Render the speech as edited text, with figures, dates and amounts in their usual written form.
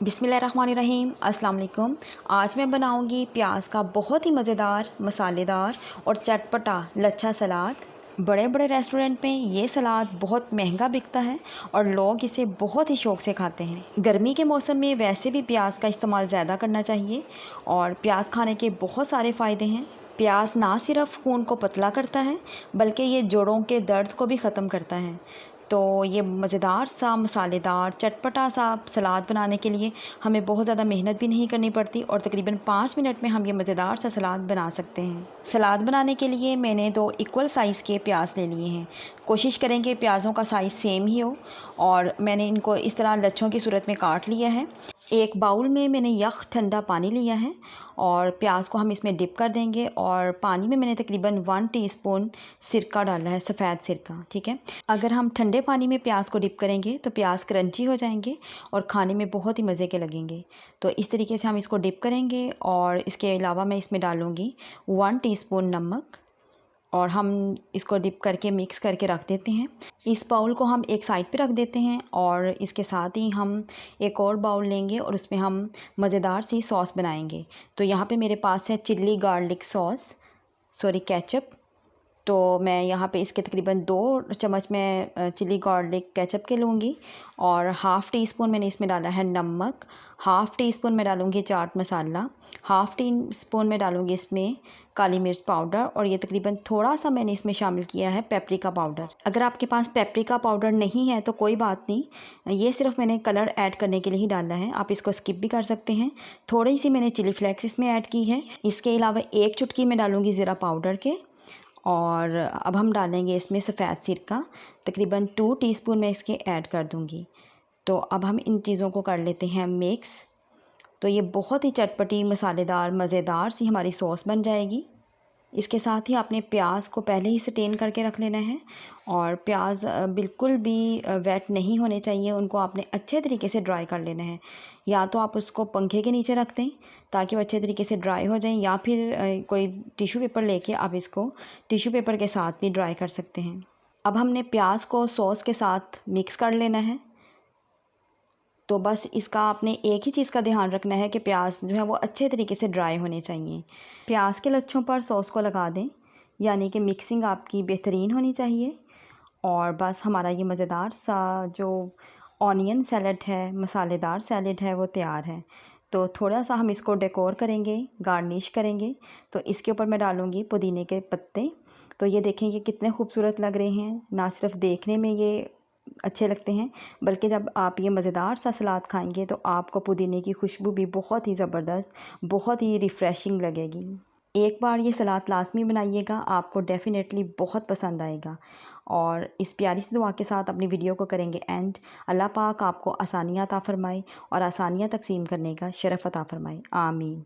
बिस्मिल्लाहिर्रहमानिर्रहीम अस्सलाम वालेकुम। आज मैं बनाऊंगी प्याज का बहुत ही मज़ेदार, मसालेदार और चटपटा लच्छा सलाद। बड़े बड़े रेस्टोरेंट में ये सलाद बहुत महंगा बिकता है और लोग इसे बहुत ही शौक़ से खाते हैं। गर्मी के मौसम में वैसे भी प्याज का इस्तेमाल ज़्यादा करना चाहिए और प्याज खाने के बहुत सारे फ़ायदे हैं। प्याज ना सिर्फ खून को पतला करता है बल्कि ये जोड़ों के दर्द को भी ख़त्म करता है। तो ये मज़ेदार सा, मसालेदार, चटपटा सा सलाद बनाने के लिए हमें बहुत ज़्यादा मेहनत भी नहीं करनी पड़ती और तकरीबन 5 मिनट में हम ये मज़ेदार सा सलाद बना सकते हैं। सलाद बनाने के लिए मैंने 2 इक्वल साइज़ के प्याज ले लिए हैं। कोशिश करेंगे प्याज़ों का साइज़ सेम ही हो और मैंने इनको इस तरह लच्छों की सूरत में काट लिया है। एक बाउल में मैंने यख ठंडा पानी लिया है और प्याज को हम इसमें डिप कर देंगे और पानी में मैंने तकरीबन 1 टीस्पून सिरका डाला है, सफ़ेद सिरका, ठीक है। अगर हम ठंडे पानी में प्याज को डिप करेंगे तो प्याज क्रंची हो जाएंगे और खाने में बहुत ही मज़े के लगेंगे। तो इस तरीके से हम इसको डिप करेंगे और इसके अलावा मैं इसमें डालूँगी 1 टीस्पून नमक और हम इसको डिप करके मिक्स करके रख देते हैं। इस बाउल को हम एक साइड पे रख देते हैं और इसके साथ ही हम एक और बाउल लेंगे और उसमें हम मज़ेदार सी सॉस बनाएंगे। तो यहाँ पे मेरे पास है चिल्ली गार्लिक सॉस, केचप। तो मैं यहाँ पे इसके तकरीबन 2 चम्मच मैं चिल्ली गार्लिक केचप के लूँगी और हाफ़ टी स्पून मैंने इसमें डाला है नमक, हाफ़ टी स्पून मैं डालूँगी chaat masala, half tea spoon मैं डालूँगी इसमें काली मिर्च पाउडर और ये तकरीबन थोड़ा सा मैंने इसमें शामिल किया है पेपरिका पाउडर। अगर आपके पास पेपरिका पाउडर नहीं है तो कोई बात नहीं, ये सिर्फ मैंने कलर ऐड करने के लिए ही डाला है, आप इसको स्किप भी कर सकते हैं। थोड़ी सी मैंने चिली फ्लेक्स इसमें ऐड की है। इसके अलावा 1 चुटकी मैं डालूँगी ज़ीरा पाउडर के और अब हम डालेंगे इसमें सफ़ेद सिरका, तकरीबन 2 टीस्पून मैं इसके ऐड कर दूँगी। तो अब हम इन चीज़ों को कर लेते हैं मिक्स। तो ये बहुत ही चटपटी, मसालेदार, मज़ेदार सी हमारी सॉस बन जाएगी। इसके साथ ही आपने प्याज को पहले ही स्टेन करके रख लेना है और प्याज बिल्कुल भी वेट नहीं होने चाहिए, उनको आपने अच्छे तरीके से ड्राई कर लेना है। या तो आप उसको पंखे के नीचे रख दें ताकि वो अच्छे तरीके से ड्राई हो जाएं, या फिर कोई टिश्यू पेपर लेके आप इसको टिश्यू पेपर के साथ भी ड्राई कर सकते हैं। अब हमने प्याज को सॉस के साथ मिक्स कर लेना है। तो बस इसका आपने एक ही चीज़ का ध्यान रखना है कि प्याज जो है वो अच्छे तरीके से ड्राई होने चाहिए। प्याज के लच्छों पर सॉस को लगा दें, यानी कि मिक्सिंग आपकी बेहतरीन होनी चाहिए। और बस हमारा ये मज़ेदार सा जो ऑनियन सैलड है, मसालेदार सैलड है, वो तैयार है। तो थोड़ा सा हम इसको डेकोर करेंगे, गार्निश करेंगे। तो इसके ऊपर मैं डालूँगी पुदीने के पत्ते। तो ये देखें ये कितने खूबसूरत लग रहे हैं, ना सिर्फ देखने में ये अच्छे लगते हैं बल्कि जब आप ये मज़ेदार सा सलाद खाएंगे तो आपको पुदीने की खुशबू भी बहुत ही ज़बरदस्त, बहुत ही रिफ़्रेशिंग लगेगी। एक बार ये सलाद लाज़मी बनाइएगा, आपको डेफ़िनेटली बहुत पसंद आएगा। और इस प्यारी सी दुआ के साथ अपनी वीडियो को करेंगे एंड। अल्लाह पाक आपको आसानियाँ अता फ़रमाए और आसानियाँ तक़सीम करने का शरफ़ अता फ़रमाए। आमीन।